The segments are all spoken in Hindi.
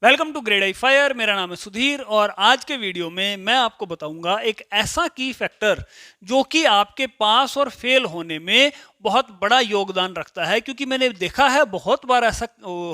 Welcome to grade I fire. मेरा नाम है सुधीर और आज के वीडियो में मैं आपको बताऊंगा एक ऐसा की फैक्टर जो कि आपके पास और फेल होने में बहुत बड़ा योगदान रखता है। क्योंकि मैंने देखा है बहुत बार ऐसा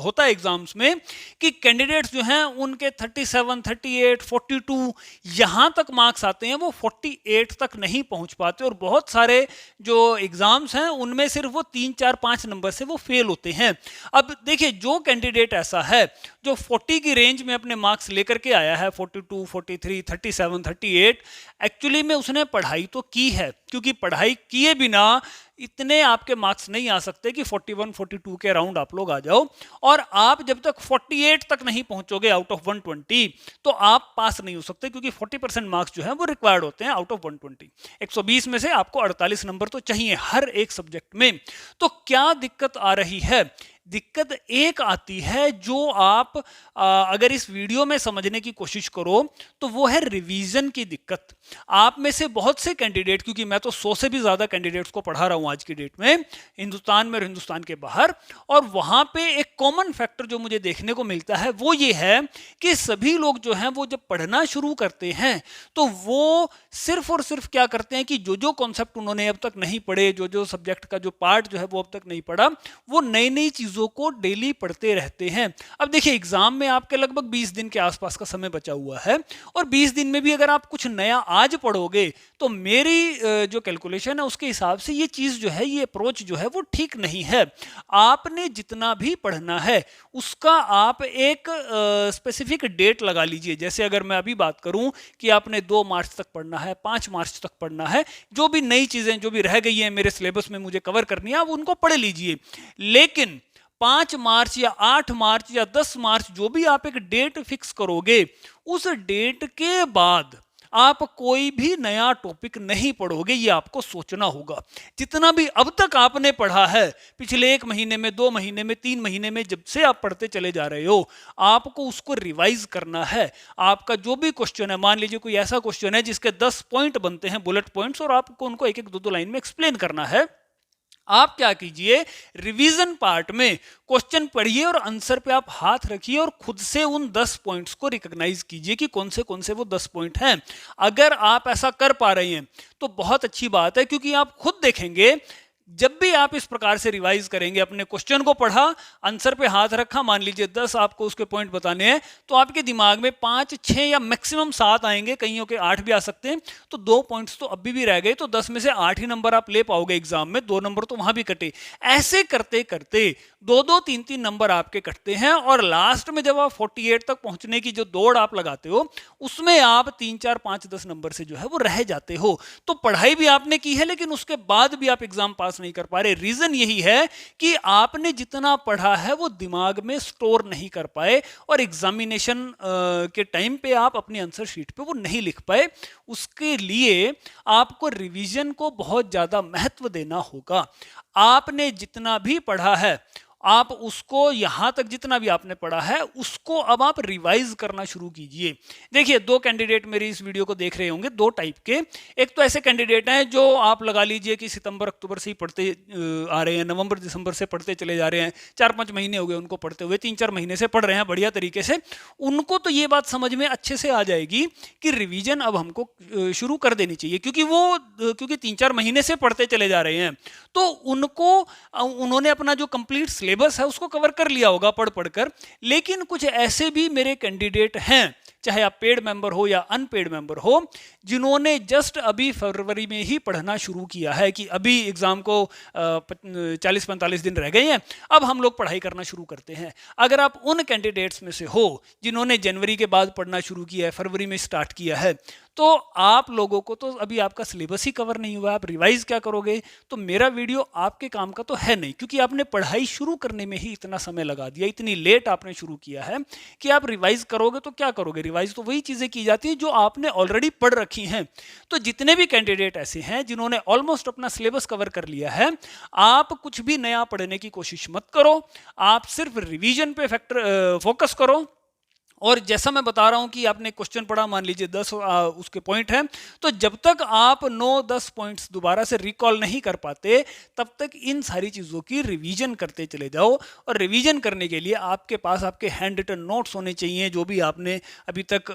होता है एग्जाम्स में कि कैंडिडेट्स जो हैं उनके 37, 38, 42 यहाँ तक मार्क्स आते हैं, वो 48 तक नहीं पहुंच पाते और बहुत सारे जो एग्जाम्स हैं उनमें सिर्फ वो 3, 4, 5 नंबर से वो फेल होते हैं। अब देखिए, जो कैंडिडेट ऐसा है जो 40 की रेंज में अपने मार्क्स लेकर के आया है, 42, 43, 37, 38, एक्चुअली में उसने पढ़ाई तो की है, क्योंकि पढ़ाई किए बिना इतने आपके मार्क्स नहीं आ सकते कि 41, 42 के अराउंड आप लोग आ जाओ। और आप जब तक 48 तक नहीं पहुंचोगे आउट ऑफ 120 तो आप पास नहीं हो सकते, क्योंकि 40% मार्क्स जो है वो रिक्वायर्ड होते हैं आउट ऑफ 120। 120 में से आपको 48 नंबर तो चाहिए हर एक सब्जेक्ट में। तो क्या दिक्कत आ रही है? दिक्कत एक आती है जो आप अगर इस वीडियो में समझने की कोशिश करो तो वो है रिवीजन की दिक्कत। आप में से बहुत से कैंडिडेट, क्योंकि मैं तो 100 से भी ज्यादा कैंडिडेट्स को पढ़ा रहा हूं आज की डेट में, हिंदुस्तान में और हिंदुस्तान के बाहर, और वहां पे एक कॉमन फैक्टर जो मुझे देखने को मिलता है वो ये है कि सभी लोग जो हैं वो जब पढ़ना शुरू करते हैं तो वो सिर्फ और सिर्फ क्या करते हैं कि जो जो कॉन्सेप्ट उन्होंने अब तक नहीं पढ़े, जो जो सब्जेक्ट का जो पार्ट जो है वो अब तक नहीं पढ़ा, वो नई नई चीजों को डेली पढ़ते रहते हैं। अब देखिए, एग्जाम में आपके लगभग 20 दिन के आसपास का समय बचा हुआ है और 20 दिन में भी अगर आप कुछ नया आज पढ़ोगे तो मेरी जो कैलकुलेशन है उसके हिसाब से ये चीज जो है, ये अप्रोच जो है वो ठीक नहीं है। आपने जितना भी पढ़ना है उसका आप एक स्पेसिफिक डेट लगा लीजिए। जैसे अगर मैं अभी बात करूं कि आपने 2 मार्च तक पढ़ना है, 5 मार्च तक पढ़ना है, जो भी नई चीजें जो भी रह गई हैं मेरे सिलेबस में मुझे कवर करनी है, आप उनको पढ़ लीजिए। लेकिन 5 मार्च या 8 मार्च या 10 मार्च जो भी आप एक डेट फिक्स करोगे, उस डेट के बाद आप कोई भी नया टॉपिक नहीं पढ़ोगे, ये आपको सोचना होगा। जितना भी अब तक आपने पढ़ा है, पिछले 1 महीने में, 2 महीने में, 3 महीने में, जब से आप पढ़ते चले जा रहे हो, आपको उसको रिवाइज करना है। आपका जो भी क्वेश्चन है, मान लीजिए कोई ऐसा क्वेश्चन है जिसके 10 पॉइंट बनते हैं, बुलेट पॉइंट्स, और आपको उनको एक एक दो दो लाइन में एक्सप्लेन करना है। आप क्या कीजिए, रिवीजन पार्ट में क्वेश्चन पढ़िए और आंसर पे आप हाथ रखिए और खुद से उन 10 पॉइंट्स को रिकॉग्नाइज कीजिए कि कौन से वो 10 पॉइंट हैं। अगर आप ऐसा कर पा रहे हैं तो बहुत अच्छी बात है, क्योंकि आप खुद देखेंगे जब भी आप इस प्रकार से रिवाइज करेंगे, अपने क्वेश्चन को पढ़ा, आंसर पे हाथ रखा, मान लीजिए 10 आपको उसके पॉइंट बताने हैं, तो आपके दिमाग में 5, 6 या मैक्सिमम 7 आएंगे, कईयों के 8 भी आ सकते हैं। तो 2 पॉइंट्स तो अभी भी रह गए, तो 10 में से 8 ही नंबर आप ले पाओगे एग्जाम में, 2 नंबर तो वहां भी कटे। ऐसे करते करते 2-2, 3-3 नंबर आपके कटते हैं और लास्ट में जब आप 48 तक पहुंचने की जो दौड़ आप लगाते हो, उसमें आप 3, 4, 5, 10 नंबर से जो है वो रह जाते हो। तो पढ़ाई भी आपने की है, लेकिन उसके बाद भी आप एग्जाम पास नहीं कर पा रहे। रीजन यही है कि आपने जितना पढ़ा है वो दिमाग में स्टोर नहीं कर पाए और एग्जामिनेशन के टाइम पे आप अपनी आंसर शीट पे वो नहीं लिख पाए। उसके लिए आपको रिवीजन को बहुत ज्यादा महत्व देना होगा। आपने जितना भी पढ़ा है, आप उसको, यहां तक जितना भी आपने पढ़ा है उसको अब आप रिवाइज करना शुरू कीजिए। देखिए, 2 कैंडिडेट मेरी इस वीडियो को देख रहे होंगे, 2 टाइप के। एक तो ऐसे कैंडिडेट हैं जो आप लगा लीजिए कि सितंबर अक्टूबर से ही पढ़ते आ रहे हैं, नवंबर दिसंबर से पढ़ते चले जा रहे हैं, 4-5 महीने हो गए उनको पढ़ते हुए, 3-4 महीने से पढ़ रहे हैं बढ़िया तरीके से। उनको तो ये बात समझ में अच्छे से आ जाएगी कि रिवीजन अब हमको शुरू कर देनी चाहिए, क्योंकि 3-4 महीने से पढ़ते चले जा रहे हैं। तो उन्होंने अपना जो कंप्लीट सिलेबस है उसको कवर कर लिया होगा पढ़ पढ़कर। लेकिन कुछ ऐसे भी मेरे कैंडिडेट हैं, चाहे आप पेड मेंबर हो या अनपेड मेंबर हो, जिन्होंने जस्ट अभी फरवरी में ही पढ़ना शुरू किया है कि अभी एग्जाम को 40-45 दिन रह गए हैं, अब हम लोग पढ़ाई करना शुरू करते हैं। अगर आप उन कैंडिडेट्स में से हो जिन्होंने जनवरी के बाद पढ़ना शुरू किया है, फरवरी में स्टार्ट किया है, तो आप लोगों को तो अभी आपका सिलेबस ही कवर नहीं हुआ, आप रिवाइज क्या करोगे? तो मेरा वीडियो आपके काम का तो है नहीं, क्योंकि आपने पढ़ाई शुरू करने में ही इतना समय लगा दिया, इतनी लेट आपने शुरू किया है कि आप रिवाइज करोगे तो क्या करोगे? रिवाइज तो वही चीजें की जाती है जो आपने ऑलरेडी पढ़ रखी हैं। तो जितने भी कैंडिडेट ऐसे हैं जिन्होंने ऑलमोस्ट अपना सिलेबस कवर कर लिया है, आप कुछ भी नया पढ़ने की कोशिश मत करो, आप सिर्फ रिवीजन पे फोकस करो और जैसा मैं बता रहा हूं कि आपने क्वेश्चन पढ़ा, मान लीजिए 10 उसके पॉइंट हैं, तो जब तक आप 9-10 पॉइंट्स दोबारा से रिकॉल नहीं कर पाते, तब तक इन सारी चीज़ों की रिवीजन करते चले जाओ। और रिवीजन करने के लिए आपके पास आपके हैंड रिटन नोट्स होने चाहिए, जो भी आपने अभी तक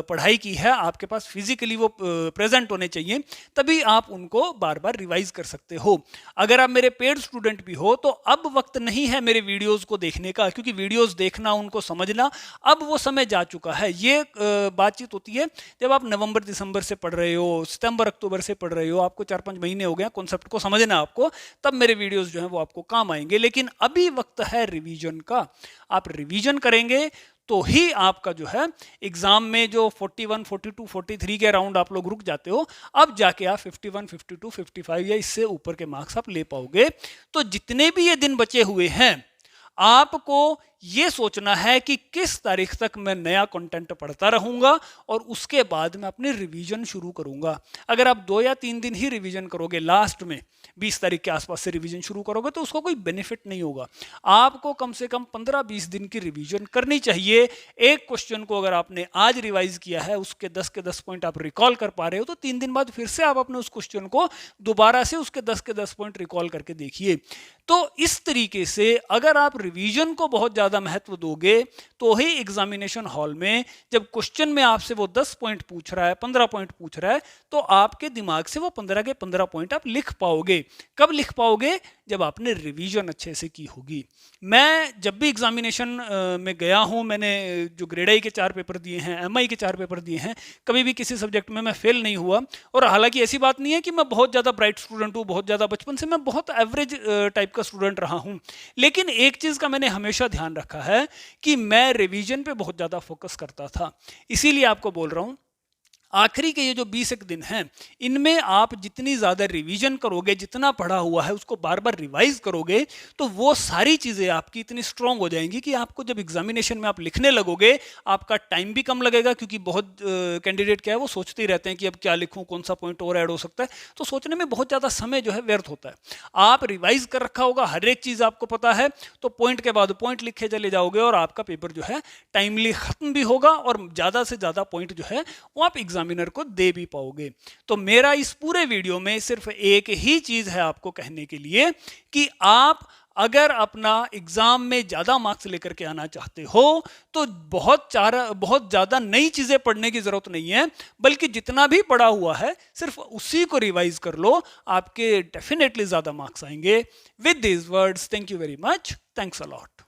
पढ़ाई की है आपके पास फिजिकली वो प्रेजेंट होने चाहिए, तभी आप उनको बार बार रिवाइज कर सकते हो। अगर आप मेरे पेड स्टूडेंट भी हो, तो अब वक्त नहीं है मेरे वीडियोज़ को देखने का, क्योंकि वीडियोज़ देखना, उनको समझना, अब वो समय जा चुका है। ये बातचीत होती है जब आप नवंबर दिसंबर से पढ़ रहे हो, सितंबर अक्टूबर से पढ़ रहे हो, आपको 4-5 महीने हो गए कॉन्सेप्ट को समझना आपको, तब मेरे वीडियोस जो हैं वो आपको काम आएंगे। लेकिन अभी वक्त है रिवीजन का। आप रिवीजन करेंगे तो ही आपका जो है एग्जाम में जो 41, 42, 43 के अराउंड आप लोग रुक जाते हो, अब जाके आप 51, 52, 55 या इससे ऊपर के मार्क्स आप ले पाओगे। तो जितने भी ये दिन बचे हुए हैं, आपको ये सोचना है कि किस तारीख तक मैं नया कंटेंट पढ़ता रहूंगा और उसके बाद मैं अपनी रिवीजन शुरू करूंगा। अगर आप 2 या 3 दिन ही रिवीजन करोगे, लास्ट में 20 तारीख के आसपास से रिवीजन शुरू करोगे, तो उसको कोई बेनिफिट नहीं होगा। आपको कम से कम 15-20 दिन की रिवीजन करनी चाहिए। एक क्वेश्चन को अगर आपने आज रिवाइज किया है, उसके 10 के 10 पॉइंट आप रिकॉल कर पा रहे हो, तो 3 दिन बाद फिर से आप अपने उस क्वेश्चन को दोबारा से उसके 10 के 10 पॉइंट रिकॉल करके देखिए। तो इस तरीके से अगर आप रिवीजन को बहुत ज़्यादा महत्व दोगे, तो ही एग्जामिनेशन हॉल में जब क्वेश्चन में आपसे वो 10 पॉइंट पूछ रहा है, 15 पॉइंट पूछ रहा है, तो आपके दिमाग से वो 15 के 15 पॉइंट आप लिख पाओगे। कब लिख पाओगे? जब आपने रिवीजन अच्छे से की होगी। मैं जब भी एग्जामिनेशन में गया हूं, मैंने जो ग्रेड आई के 4 पेपर दिए हैं, एमआई के 4 पेपर दिए हैं, कभी भी किसी सब्जेक्ट में मैं फेल नहीं हुआ। और हालांकि ऐसी बात नहीं है कि मैं बहुत ज़्यादा ब्राइट स्टूडेंट हूँ, बहुत ज़्यादा, बचपन से मैं बहुत एवरेज टाइप का स्टूडेंट रहा हूँ। लेकिन एक चीज़ का मैंने हमेशा ध्यान रखा है कि मैं रिवीजन पे बहुत ज़्यादा फोकस करता था। इसीलिए आपको बोल रहा हूँ, आखिरी के ये जो 20 एक दिन हैं, इनमें आप जितनी ज़्यादा रिवीजन करोगे, जितना पढ़ा हुआ है उसको बार बार रिवाइज करोगे, तो वो सारी चीज़ें आपकी इतनी स्ट्रांग हो जाएंगी कि आपको जब एग्जामिनेशन में आप लिखने लगोगे, आपका टाइम भी कम लगेगा। क्योंकि बहुत कैंडिडेट क्या है, वो सोचते ही रहते हैं कि अब क्या लिखूं, कौन सा पॉइंट और ऐड हो सकता है, तो सोचने में बहुत ज़्यादा समय जो है व्यर्थ होता है। आप रिवाइज कर रखा होगा, हर एक चीज़ आपको पता है, तो पॉइंट के बाद पॉइंट लिखे चले जाओगे और आपका पेपर जो है टाइमली खत्म भी होगा और ज़्यादा से ज़्यादा पॉइंट जो है वो आप एग्जामिनर को दे भी पाओगे। तो मेरा इस पूरे वीडियो में सिर्फ एक ही चीज है आपको कहने के लिए कि आप अगर अपना एग्जाम में ज्यादा मार्क्स लेकर के आना चाहते हो, तो बहुत ज्यादा नई चीजें पढ़ने की जरूरत नहीं है, बल्कि जितना भी पढ़ा हुआ है सिर्फ उसी को रिवाइज कर लो, आपके डेफिनेटली ज्यादा मार्क्स आएंगे। With these words, thank you very much, thanks a lot.